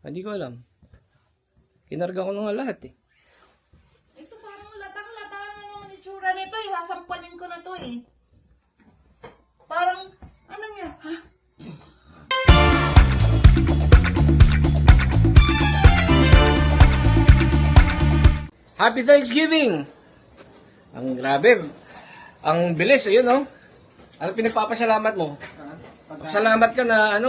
Hindi ko alam. Kinarga ko na nga lahat eh. Ito parang latang-lata na yung itsura nito eh. Sasampanin ko na to eh. Parang, ano nga, ha? Happy Thanksgiving! Ang grabe. Ang bilis, ayun oh. Ano pinagpapasalamat mo? Salamat ka na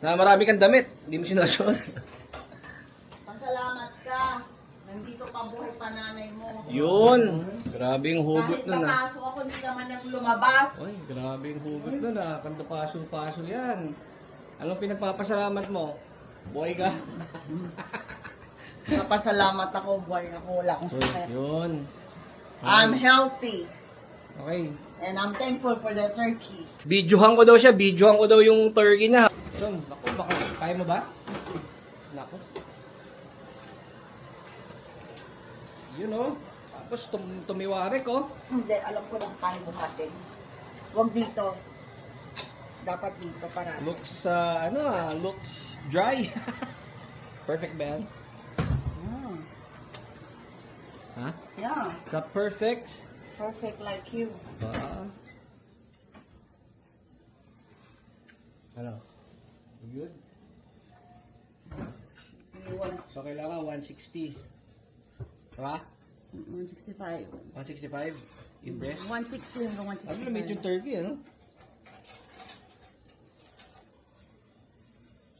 na marami kang damit. Hindi mo sinusunod. Pasalamat ka. Nandito pa buhay pa nanay mo. Yun. Grabe yung hugot Kahit nun ah. napasok ako, hindi naman nang lumabas. Uy, grabe yung hugot nun ah. Kanta paso-paso yan. Anong pinagpapasalamat mo? Boy ka? Napasalamat ako, buhay ako, wala akong Uy, sakit. yun. I'm healthy. Okay. And I'm thankful for the turkey. Videohan ko daw siya. Videohan ko daw yung turkey na. Yun, naku, baka, kaya mo ba? Naku. Yun oh. Tapos tumiwarek oh. Hindi, alam ko lang paano buhatin. Huwag dito. Dapat dito para. Looks, looks dry. Perfect ba yan? Ha? Yeah, Sa perfect? perfect like you. Ano? Good? You want So, kailangan 160. Diba? 165. 165? Yung breast? 160 hanggang Ano na yung turkey, ano?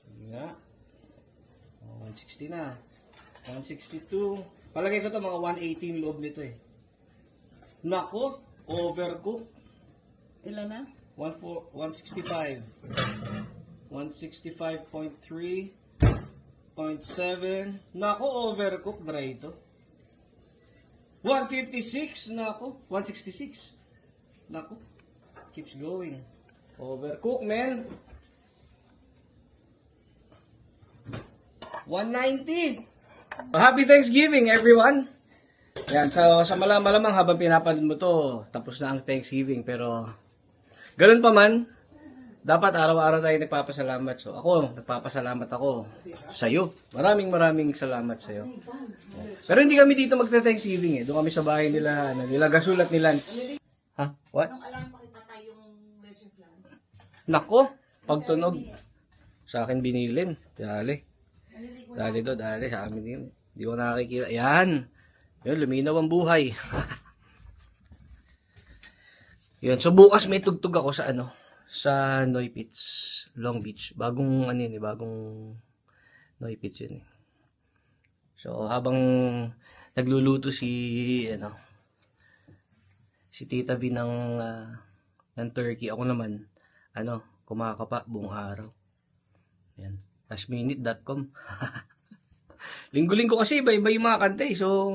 Sige nga. 160 na. 162. Palagay ko to mga 180 yung loob nito eh. Nako, overcook. Ilan na? 165. 165.3. 0.7. Nako, overcook. Dry ito. 156. Nako, 166. Nako. Keeps going. Overcook, man. 190. Happy Thanksgiving, everyone! Yan, so sa malamang habang pinapanood mo to, tapos na ang Thanksgiving. Pero, ganun pa man, dapat araw-araw tayo nagpapasalamat. So, ako, nagpapasalamat ako sa'yo. Maraming salamat sa'yo. Pero hindi kami dito magta-Thanksgiving eh. Doon kami sa bahay nila, nila Gasulat ni Lance. Ha? What? Anong alam pakipatay yung leche flan? Nako, pagtunog. Sa akin binilin. Dali to, sa amin yun. Hindi ko nakikita. Yan. Yun, luminaw ang buhay. Yun, so bukas may tugtog ako sa sa Noipits, Long Beach. Bagong Noipits yun eh. So habang nagluluto si Tita V ng turkey, ako naman kumakapa buong araw. Yan. Lastminute.com. Linggo-linggo kasi iba-iba yung mga kanta eh. So,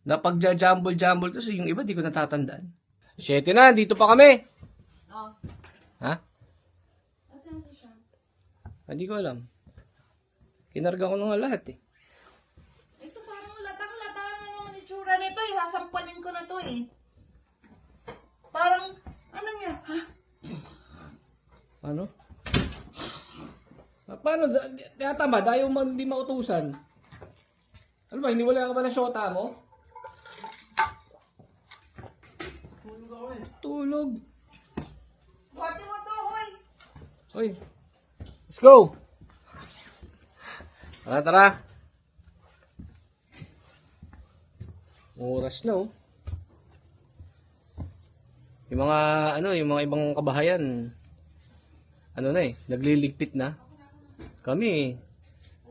napagja-jumble-jumble kasi yung iba di ko natatandaan. 7 na, dito pa kami. Oh. Ha? Asan si Sean? Hindi ko alam. Kinarga ko na nga lahat eh. Ito parang latang-lata na yung itsura nito eh. Sasampanin ko na to eh. Parang, ano nga, ha? Ano? Paano? Tinatamad? Ayaw hindi mautusan. Ano ba? Hindi wala ka ba na syota mo? Tulog ako eh. Tulog. Buhati mo to, hoy! Hoy. Let's go. Tara. Oras na oh. Yung mga ibang kabahayan, nagliligpit na. Kami,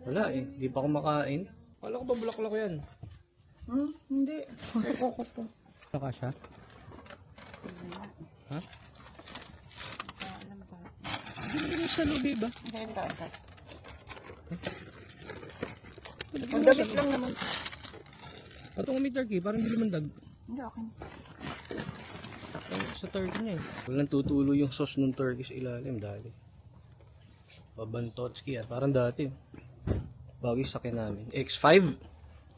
wala eh. Di pa ako makain. Kala ko ba bulaklak yan? Hindi. Ako to. Saka siya? Ha? Hindi mo sa lubi ba? Ito. Ang Damit lang naman. Patong may turkey, parang hindi mandag. Hindi, okay. Sa turkey niya eh. Walang tutulo yung sauce ng turkey sa ilalim. Dali. Babantotski yan. Parang dati. Bago yung sakin namin. X5.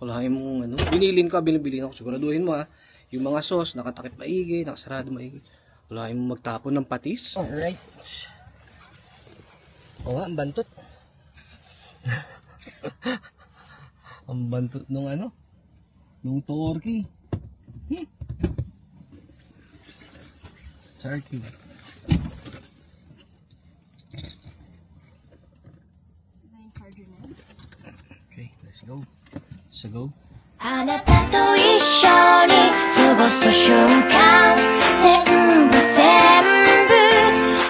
Wala yung binilin ko, binibili ako. Siguraduhin mo ha. Yung mga sauce, nakatakip maigi, nakasarado maigi. Wala yung magtapon ng patis. Alright. O nga, ang bantot. Ang bantot nung ano? Nung turkey. Turkey. Okay, let's go. Let's go. あなたと一緒に過ごす瞬間全部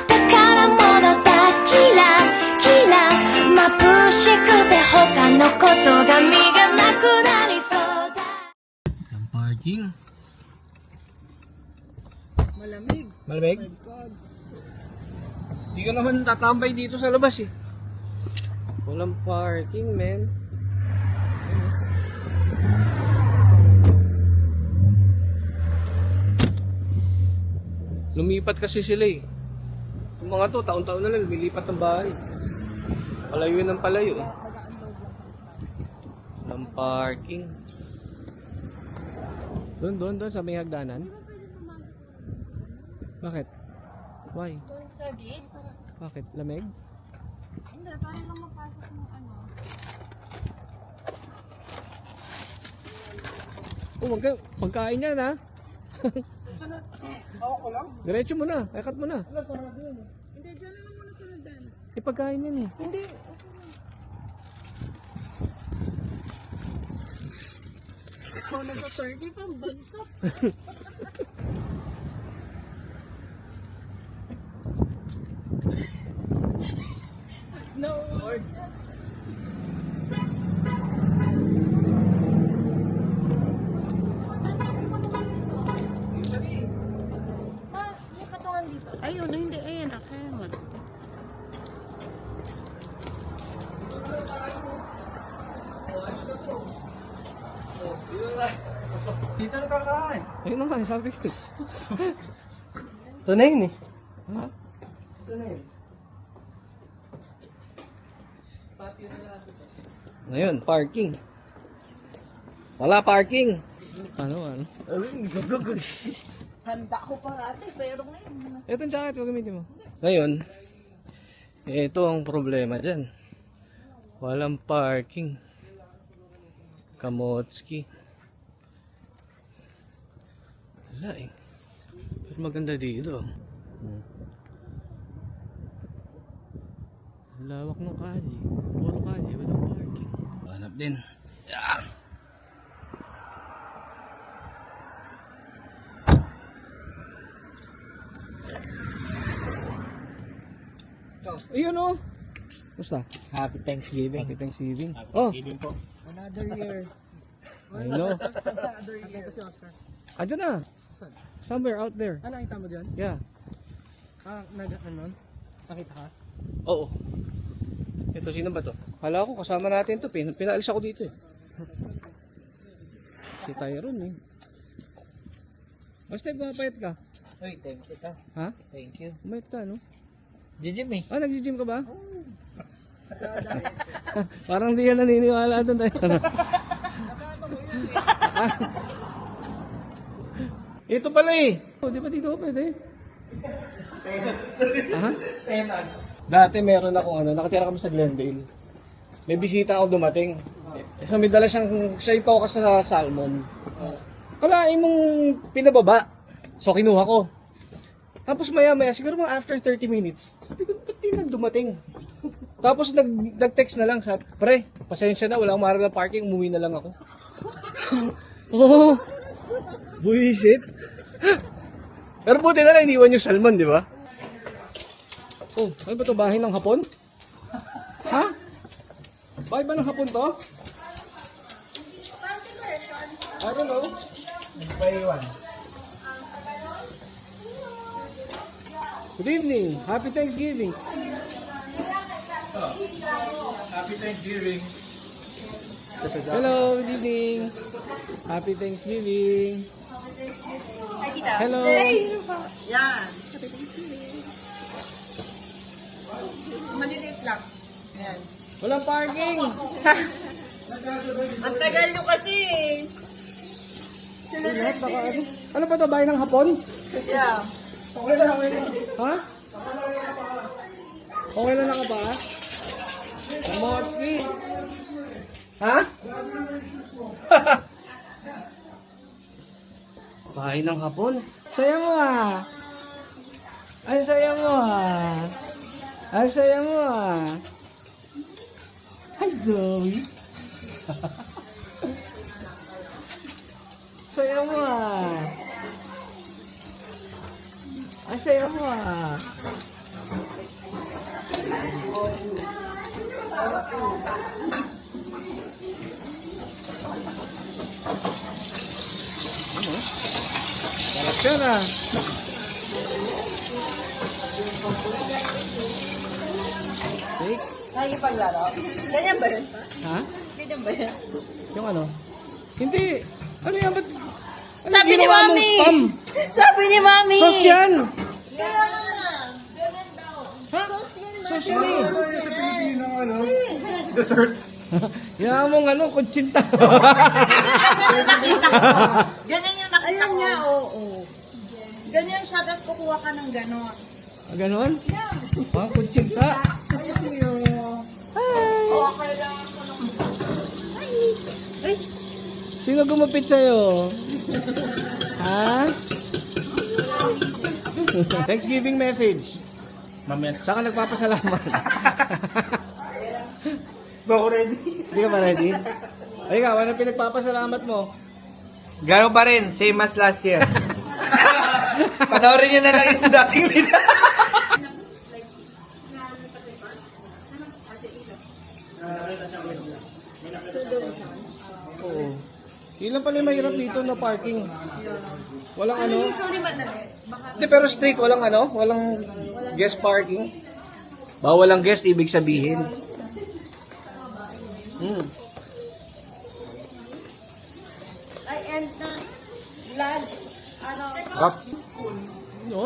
宝物だキラキラ眩しくて他のことが身がなくなりそうだ Ang parking. Malamig. Malamig? Hindi ka naman tatambay dito sa labas eh. Walang parking, man. Lumipat kasi sila eh. Yung mga to, taon-taon na lang, lumilipat ng bahay. Palayo ng palayo eh. Walang parking. Doon, sa may hagdanan. Bakit? Why? Sa gate? Bakit? Lamig? Hindi, para lang mapasok ng ano. Oh, pagkain yan ha. Ako lang? Diretso mo na, ikat mo na. Hindi, dyan lang muna sa nagdan. Pagkain yan eh. Hindi. Ako nasa 30 pang bantot. No. Lord. May patungan dito. Ayun, hindi. Ayan, akin. Dito na kakain. Ayun na nga, sabi ko. Ito na yun eh. Ha? Ito na yun. Ngayon, parking. Wala parking. Ano? Handa ko pa ate, pero ngayon. Ito ang jacket, gagamitin mo. Ngayon, ito ang problema dyan. Walang parking. Kamotski. Wala eh. Pero maganda dito. Lawak ng kalye. Puro kalye, walang parking. Hanap din. Yeah. Ayun o. Basta? Happy Thanksgiving. Happy Thanksgiving. Oh, Another year. I know. Another year. Si Oscar. Andyan na. Somewhere out there. Ah, nakita mo dyan? Yeah. Ah, nakita ka? Oo. Ito, sino ba to? Kala ko kasama natin to. Pinaalis ako dito eh. Si Tyrone eh. Basta pumapayat ka. Uy, thank you ta. Ha? Thank you. Pumayat ka, no? Jijim eh. Ah, nag-gym ka ba? Parang di yan naniniwala doon tayo. Ito pala eh. Oh, di ba dito ako pwede? Aha? Dati meron akong nakatira kami sa Glendale. May bisita ako dumating. So may dala siya yung toka sa salmon. Kalain mong pinababa. So kinuha ko. Tapos maya siguro mga after 30 minutes, sabi ko, ba't di na dumating? Tapos nag-text na lang, sabi, pre, pasensya na, wala akong maharap na parking, umuwi na lang ako. Oh, buisit. Pero buti na lang, iniwan yung salmon, di ba? Oh, ano ba ito, bahay ng hapon? Ha? Bahay ba ng hapon to? I don't know. Buy one. Good evening. Happy Thanksgiving. Happy Thanksgiving. Hello, good evening. Happy Thanksgiving. Hello. Yan. Maliliit lang. Yan. Walang parking. Ang tagal nyo kasi. Ano pa to? Bahay ng hapon? Yeah. Ha? Okay lang naka ba? Ang mga Natsuki. Ha? Kain ng hapon. Saya mo ah. Ang saya mo ah. Ang saya mo ah. Hi Zoe. Saya mo ah. Ang saya mo ah. Sarap yan ah. Take. Ay, paglaro. Ganyan ba yun? Ha? Ganyan ba yun? Yung ano? Hindi. Ano yan? Ba't? Ano Sabi ni ginawa mong Mami! spam? Sabi ni Mami! Sos yan! Kaya nga. Ganyan daw. Ha? Sos yan eh. Sa Pilipino, ano? Dessert. Yan mong ano, kutsinta. Ganyan yung nakita ko. Ayun nga, oo. Ganyan siya, tapos kukuha ka ng gano'n. Ah, ganon? Ah, kutsinta. Okay lang ako ng... Sino gumapit sa'yo? Ha? Thanksgiving message. Mamaya. Saan ka nagpapasalamat? Ba ako ready? Hindi ka ba ready? Ay ka, ano pinagpapasalamat mo? Gano'n pa rin, same as last year. Panoorin nyo na lang yung dating nila. Oo. Yun lang pala yung mahirap dito na parking. Walang ano? Hindi, pero straight, walang ano? Walang guest parking. Bawal ang guest, ibig sabihin. Ay, and lads, ano? Kap. Ano?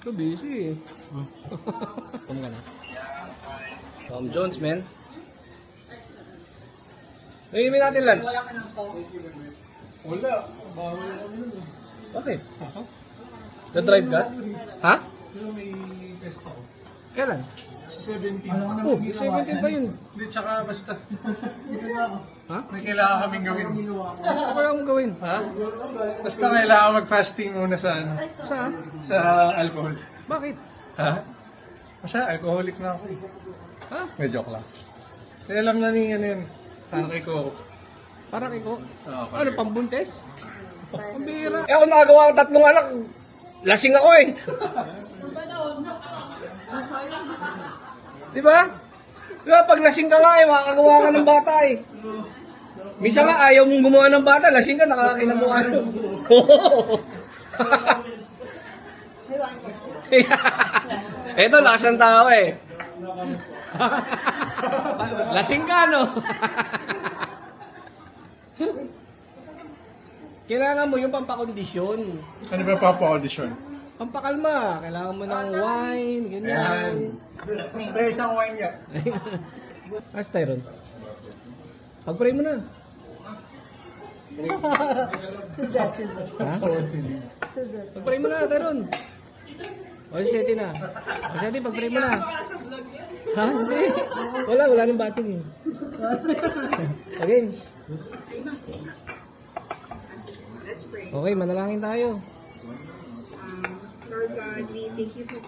Ito busy eh. Come ka na. Tom Jones, man. Ngayon natin lunch. Wala ka ng phone. Wala. Bawal kami nun. Bakit? Na-drive ka? Ha? Pero may test ako. Kailan? Sa 17. Oh, 17 pa yun. Hindi, tsaka basta. Ha? May kailangan kaming gawin. Ano kailangan mo gawin? Ha? Basta kailangan mag-fasting muna sa ano, Saan? sa alcohol. Bakit? Ha? Kasi alcoholic na ako eh. Ha? May joke lang. Kaya alam na ni ano yun. Parang kay Coco. Para kay ko? Oo, Ano, pambuntes? Pambira. Eh ako nakagawa ng 3 anak. Lasing ako eh. Diba? Diba, pag lasing ka nga eh, makakagawa ka ng bata eh. Misa nga, ayaw mong gumawa ng bata, lasing ka, nakakakinabuha mo. Eto, lasang tao eh. Lasing ka, no? Kailangan mo yung pampakondisyon. Ano ba papa-audition? Pampakalma. Kailangan mo ng wine, ganyan. May isang wine nga. Ars Tyron. Pag-pray mo na. Ha? Pag-pray mo na, Tyron. O, si Seti na. O, Seti, pag-pray mo na. Ha? Hindi. Wala nang bating eh. Okay. Okay, manalangin tayo. Lord God, we thank you for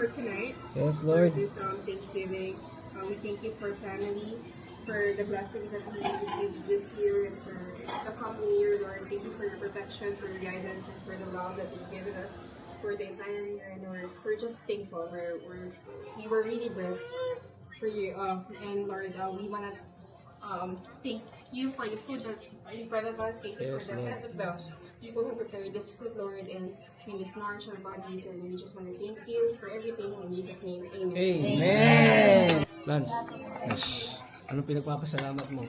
tonight, Yes, for Lord. this Thanksgiving. We thank you for family, for the blessings that we received this year and for the coming year, Lord. Thank you for your protection, for your guidance, and for the love that you've given us for the entire year. And we're just thankful. We were really blessed for you. And Lord, we want to thank you for the food that you provided us. Thank you Yes, for the Lord. rest of the people who prepared this food, Lord, and may this nourish our bodies. And we just want to thank you for everything. In Jesus' name, amen. Amen! Lance. Yes. Anong pinagpapasalamat mo?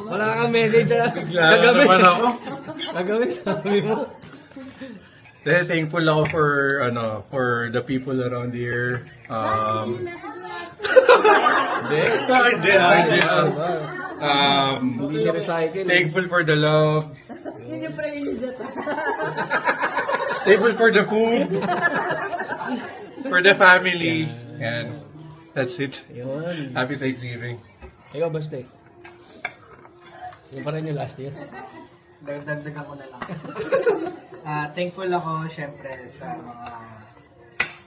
Wala kang message ha? Kagabi. naman ako. Kagabi, sabi mo. Dahil thankful ako for the people around here. Message mo last Hindi. Hindi niya recycle. Thankful for the love. Thankful for the food. For the family. And That's it. Yun. Happy Thanksgiving. Ikaw, Bastek. Yung pa rin yung last year. Dagdagan ko na lang. Thankful ako, syempre, sa mga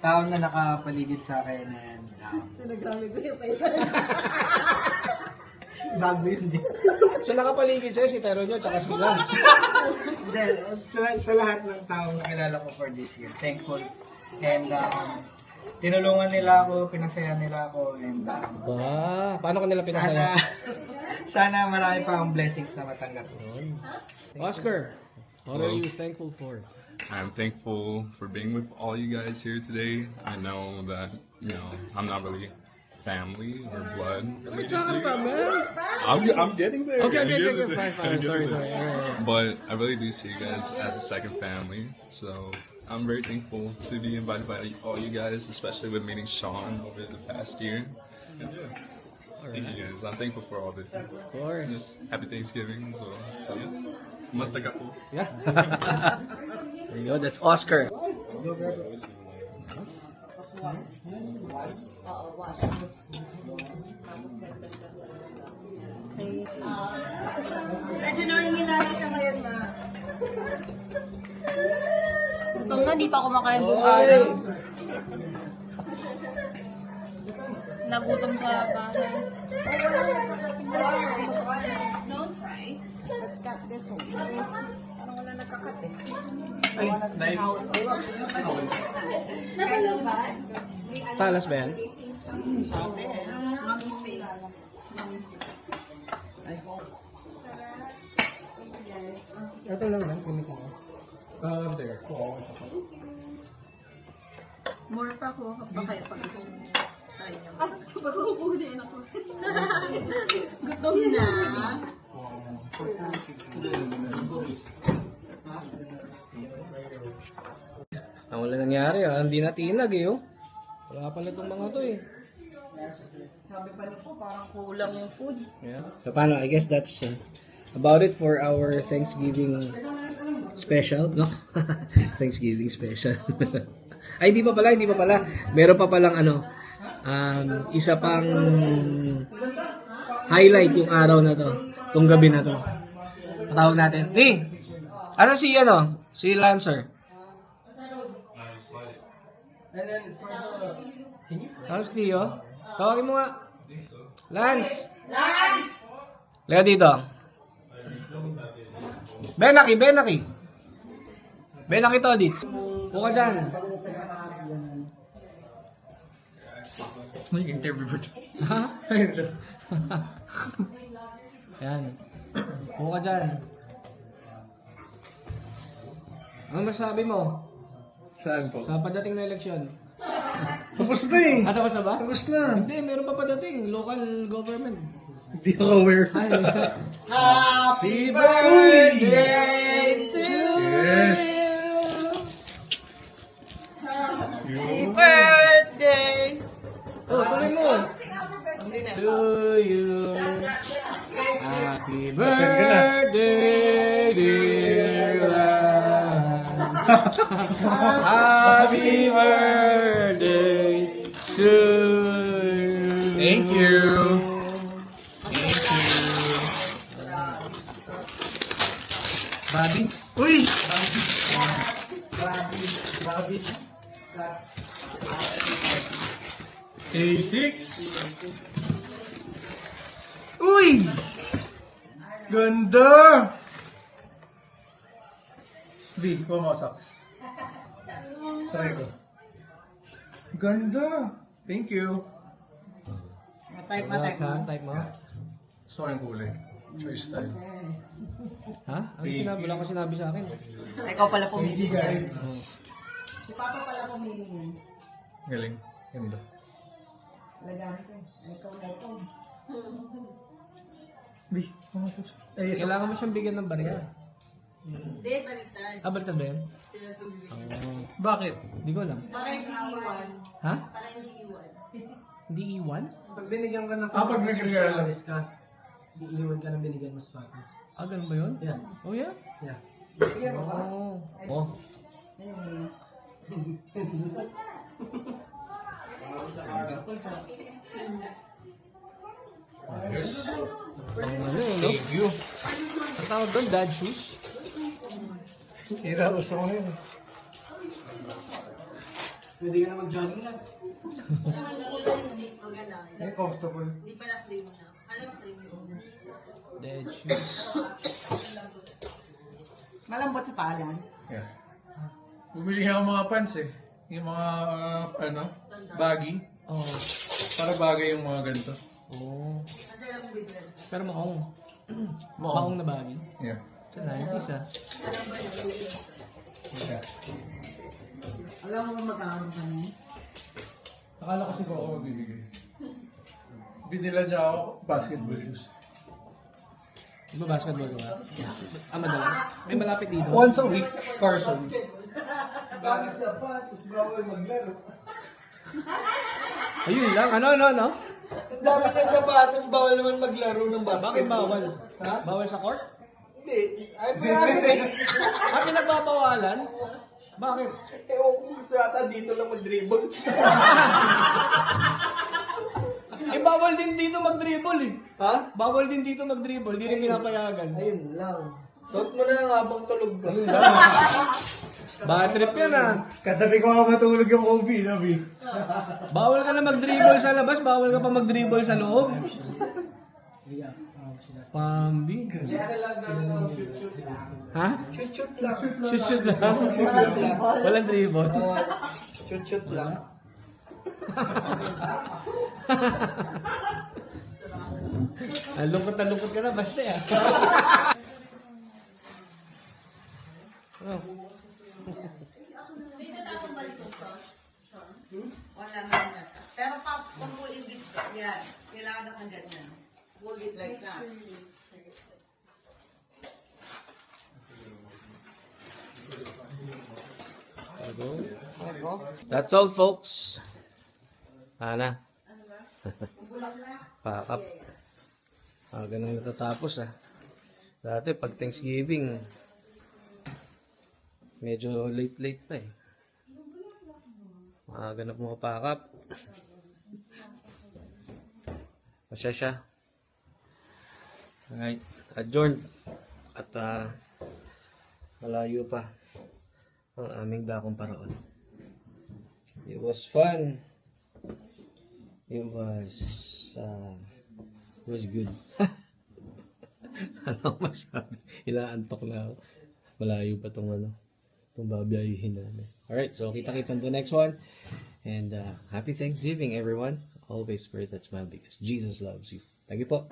taon na nakapaligid sa akin and Sinagamit ko yung pay. bago yun din. So nakapaligid sa'yo si Tyrone nyo, tsaka si Lance. Then, sa lahat ng taong nakilala ko for this year, thankful. And tinulungan nila ako, pinasaya nila ako, and Paano ka nila pinasaya? sana marami pa akong blessings na matanggap. Oscar, what are you thankful for? I'm thankful for being with all you guys here today. I know that, I'm not really family or blood. What are you talking about, man? I'm getting there. Okay, I'm getting there. fine. I'm getting Sorry. there. But I really do see you guys as a second family. So I'm very thankful to be invited by all you guys, especially with meeting Sean over the past year. And thank you guys. I'm thankful for all this. Of course. Happy Thanksgiving as well. So yeah. Must have got Yeah. There you go, that's Oscar. Medyo nangingilayan siya ngayon, ma. Gutom na, di pa kumakain buong araw. Nagutom sa bahay. Don't cry. Let's cut this one. Parang wala nagkakat eh. Talas ba yan? Ito lang lang, kumitin mo. there. More pa ko pa kayo pag gusto mo. Try niyo. Pagkukunin ako. Gutom na. Ang wala nangyari hindi natinag oh. Wala pala itong mga to eh. Sabi pa niyo po, parang kulang yung food. Yeah. So paano, I guess that's about it for our Thanksgiving special, no? Thanksgiving special. Ay, hindi pa pala. Meron pa palang isa pang highlight yung araw na to. Itong gabi na to. Patawag natin. Ano si Lancer? How's Tio? Tawagin mo nga. Lance! Lega dito. Benaki Todits. Buka dyan. May interview ba ito? Ha? Ayan. Buka dyan. Ano masasabi mo Saan po? sa padating na eleksyon? Tapos na eh. Tapos na ba? Tapos na. Hindi, meron pa padating. Local government. Hindi ako aware. Ay, Happy birthday to Yes. Happy birthday. tuloy mo. To you. Happy birthday, dear Lance. Happy birthday to you. Thank you. Bobby. Uy! Bobby. A6. Uy! Ganda! B, ko mo socks. Try ko. Ganda! Thank you. Matype Type mo. Gusto ko yung kulay. Choice style. Ha? Ano sinabi? Wala ko sinabi sa akin. Ikaw pala pumili. guys. Si Papa pala pumili niyan. Galing. Ganda. Lagaan ko. Ikaw na ito. B, ano po? Eh, Kailangan mo siyang bigyan ng barya. Hindi, baliktad. Baliktad ba yan? Sila sumili. bakit? Hindi ko alam. Para hindi iwan. Ha? Para hindi iwan. Hindi iwan? Pag binigyan ka ng pag nag-regalo. ka, iiwan ka ng binigyan mo sa patis. Ganun ba yun? Yeah. Oh, yeah? Yeah. Oh. Ayun. Thank you. Ang tawag doon, dad shoes? Hira, gusto ko yun. Pwede ka na mag-jogging lang. Ay, comfortable. Dad shoes. Malambot sa palan. Yeah. Bumili ako mga pants eh. Yung mga, baggy. Oh. Para bagay yung mga ganito. Oh. Pero maong. Maong na bagay. Yeah. Sa 90s ah. Alam mo magkakaroon ka niya? Akala kasi ko ako magbibigay. Binila niya ako basketball shoes. Basketball ka ba? Madalas? May malapit dito. Once a week, Carson. Bakit sapatos, bawal maglaro. Ayun lang. Ano? Ang dami ng sapatos, bawal naman maglaro ng basketball. Bakit bawal? Ha? Bawal sa court? Hindi. Ay, mayroon. Bakit nagbabawalan? Bakit? Ewan ko gusto yata dito lang mag-dribble. Eh, bawal din dito mag-dribble eh. Ha? Bawal din dito mag-dribble. Di rin pinapayagan. Ayun lang. Suot mo na lang habang tulog ka. Bad trip yan ah. Katabi ko ako matulog yung Kobe, Nabi. Bawal ka na mag-dribble sa labas. Bawal ka pa mag-dribble sa loob. Pambi. Kaya lang daw shoot lang. Ha? Shoot lang. Shoot lang. Walang dribble. Shoot lang. Lungkot na lungkot ka na. Basta ah. Oh. Wala naman. Pero pag hold it, yan. Kailangan na kang ganyan. Hold it like that. That's all, folks. Ana. Pack up. Ganun natatapos ah. Dati pag Thanksgiving, medyo late pa eh. Ganap mo pack up. Pasya siya. Alright. Adjourned. At malayo pa ang aming dakong paraon. It was fun. It was good. Ano masabi? Inaantok na ako. Malayo pa itong babiyahin namin. Alright, so kita-kits on the next one. And happy Thanksgiving, everyone. Always spread that smile because Jesus loves you. Thank you po.